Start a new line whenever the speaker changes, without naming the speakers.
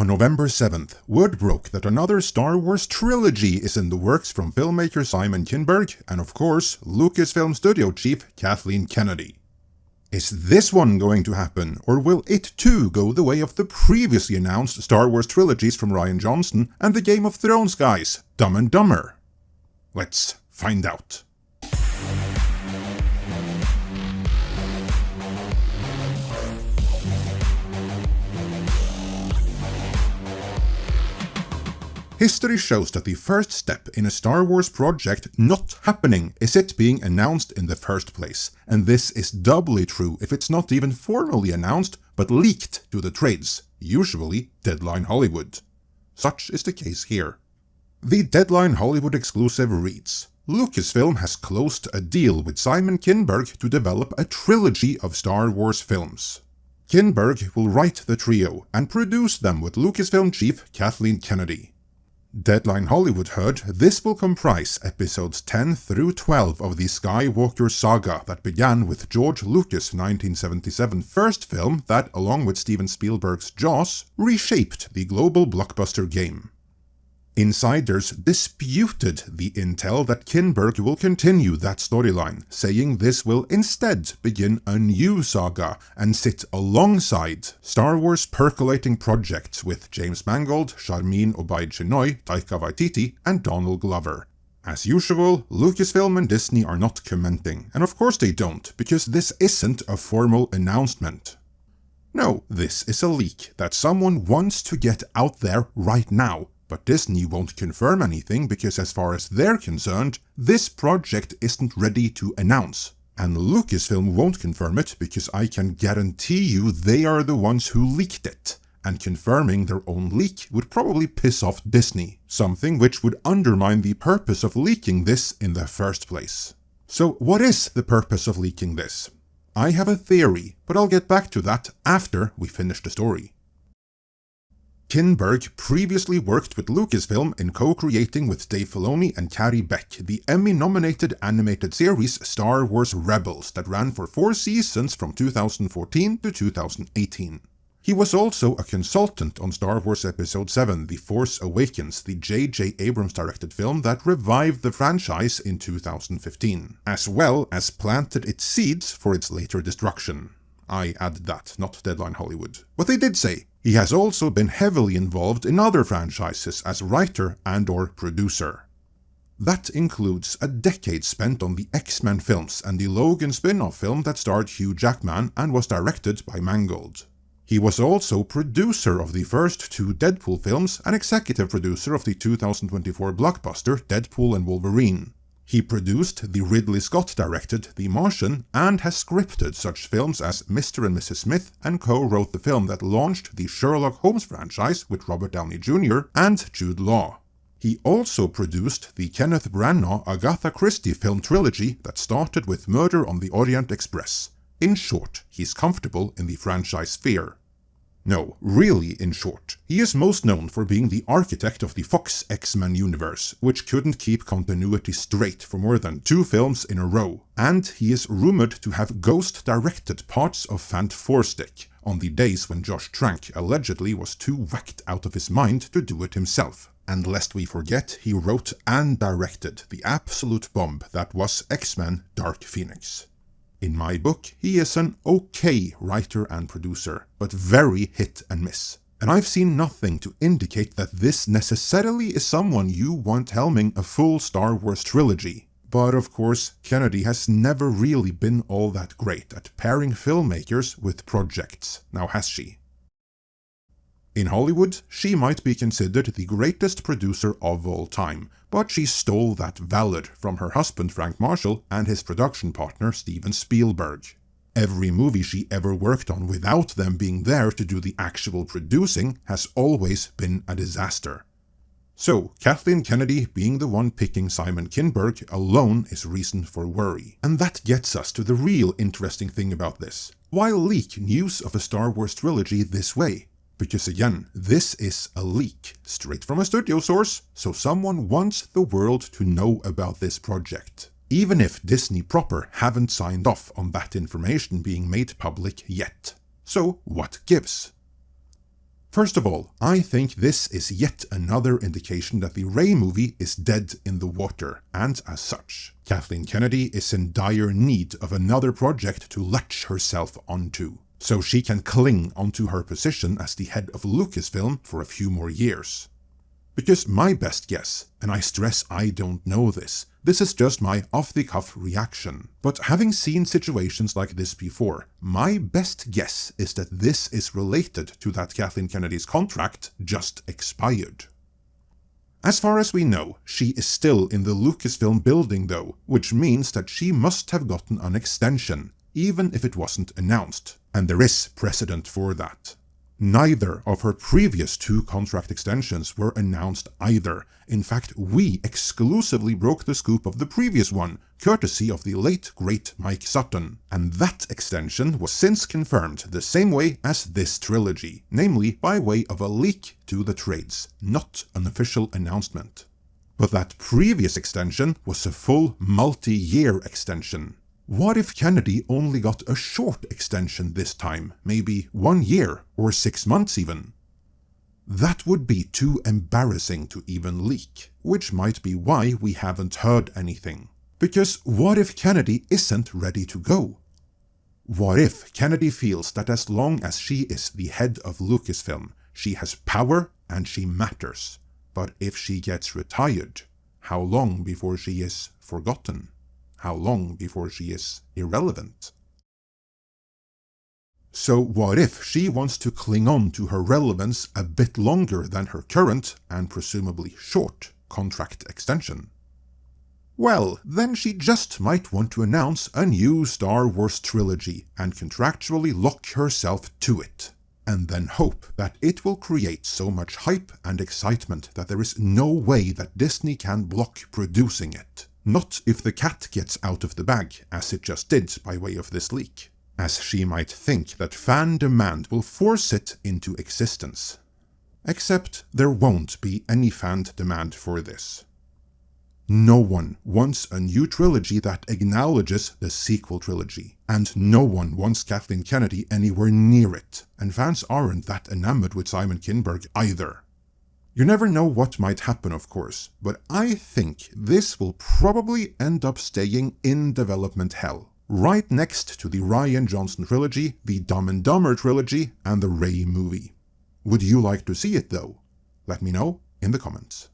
On November 7th, word broke that another Star Wars trilogy is in the works from filmmaker Simon Kinberg and of course Lucasfilm studio chief Kathleen Kennedy. Is this one going to happen, or will it too go the way of the previously announced Star Wars trilogies from Rian Johnson and the Game of Thrones guys, Dumb and Dumber? Let's find out. History shows that the first step in a Star Wars project not happening is it being announced in the first place, and this is doubly true if it's not even formally announced but leaked to the trades, usually Deadline Hollywood. Such is the case here. The Deadline Hollywood exclusive reads, Lucasfilm has closed a deal with Simon Kinberg to develop a trilogy of Star Wars films. Kinberg will write the trio and produce them with Lucasfilm chief Kathleen Kennedy. Deadline Hollywood heard this will comprise episodes 10 through 12 of the Skywalker saga that began with George Lucas' 1977 first film that, along with Steven Spielberg's Jaws, reshaped the global blockbuster game. Insiders disputed the intel that Kinberg will continue that storyline, saying this will instead begin a new saga and sit alongside Star Wars percolating projects with James Mangold, Sharmeen Obaid-Chinoy, Taika Waititi, and Donald Glover. As usual, Lucasfilm and Disney are not commenting, and of course they don't, because this isn't a formal announcement. No, this is a leak that someone wants to get out there right now. But Disney won't confirm anything because as far as they're concerned, this project isn't ready to announce. And Lucasfilm won't confirm it because I can guarantee you they are the ones who leaked it. And confirming their own leak would probably piss off Disney, something which would undermine the purpose of leaking this in the first place. So what is the purpose of leaking this? I have a theory, but I'll get back to that after we finish the story. Kinberg previously worked with Lucasfilm in co-creating with Dave Filoni and Carrie Beck the Emmy-nominated animated series Star Wars Rebels that ran for 4 seasons from 2014 to 2018. He was also a consultant on Star Wars Episode 7 The Force Awakens, the J.J. Abrams-directed film that revived the franchise in 2015, as well as planted its seeds for its later destruction. I added that, not Deadline Hollywood. But they did say, he has also been heavily involved in other franchises as writer and/or producer. That includes a decade spent on the X-Men films and the Logan spin-off film that starred Hugh Jackman and was directed by Mangold. He was also producer of the first 2 Deadpool films and executive producer of the 2024 blockbuster Deadpool and Wolverine. He produced the Ridley Scott-directed The Martian and has scripted such films as Mr. and Mrs. Smith and co-wrote the film that launched the Sherlock Holmes franchise with Robert Downey Jr. and Jude Law. He also produced the Kenneth Branagh Agatha Christie film trilogy that started with Murder on the Orient Express. In short, he's comfortable in the franchise sphere. No, really in short, he is most known for being the architect of the Fox X-Men universe, which couldn't keep continuity straight for more than 2 films in a row, and he is rumored to have ghost-directed parts of Fant 4-Stick, on the days when Josh Trank allegedly was too whacked out of his mind to do it himself. And lest we forget, he wrote and directed the absolute bomb that was X-Men Dark Phoenix. In my book, he is an okay writer and producer, but very hit and miss. And I've seen nothing to indicate that this necessarily is someone you want helming a full Star Wars trilogy. But of course, Kennedy has never really been all that great at pairing filmmakers with projects, now has she? In Hollywood, she might be considered the greatest producer of all time, but she stole that valor from her husband Frank Marshall and his production partner Steven Spielberg. Every movie she ever worked on without them being there to do the actual producing has always been a disaster. So, Kathleen Kennedy being the one picking Simon Kinberg alone is reason for worry. And that gets us to the real interesting thing about this. Why leak news of a Star Wars trilogy this way? Because again, this is a leak, straight from a studio source, so someone wants the world to know about this project. Even if Disney proper haven't signed off on that information being made public yet. So what gives? First of all, I think this is yet another indication that the Rey movie is dead in the water, and as such, Kathleen Kennedy is in dire need of another project to latch herself onto, so she can cling onto her position as the head of Lucasfilm for a few more years. Because my best guess, and I stress I don't know this is just my off-the-cuff reaction, but having seen situations like this before, my best guess is that this is related to that Kathleen Kennedy's contract just expired. As far as we know, she is still in the Lucasfilm building though, which means that she must have gotten an extension, even if it wasn't announced, and there is precedent for that. Neither of her previous 2 contract extensions were announced either. In fact, we exclusively broke the scoop of the previous one, courtesy of the late great Mike Sutton, and that extension was since confirmed the same way as this trilogy, namely by way of a leak to the trades, not an official announcement. But that previous extension was a full multi-year extension. What if Kennedy only got a short extension this time, maybe 1 year or 6 months even? That would be too embarrassing to even leak, which might be why we haven't heard anything. Because what if Kennedy isn't ready to go? What if Kennedy feels that as long as she is the head of Lucasfilm, she has power and she matters, but if she gets retired, how long before she is forgotten? How long before she is irrelevant? So what if she wants to cling on to her relevance a bit longer than her current, and presumably short, contract extension? Well, then she just might want to announce a new Star Wars trilogy and contractually lock herself to it, and then hope that it will create so much hype and excitement that there is no way that Disney can block producing it. Not if the cat gets out of the bag, as it just did by way of this leak, as she might think that fan demand will force it into existence. Except there won't be any fan demand for this. No one wants a new trilogy that acknowledges the sequel trilogy, and no one wants Kathleen Kennedy anywhere near it, and fans aren't that enamored with Simon Kinberg either. You never know what might happen, of course, but I think this will probably end up staying in development hell, right next to the Rian Johnson trilogy, the Dumb and Dumber trilogy, and the Rey movie. Would you like to see it though? Let me know in the comments.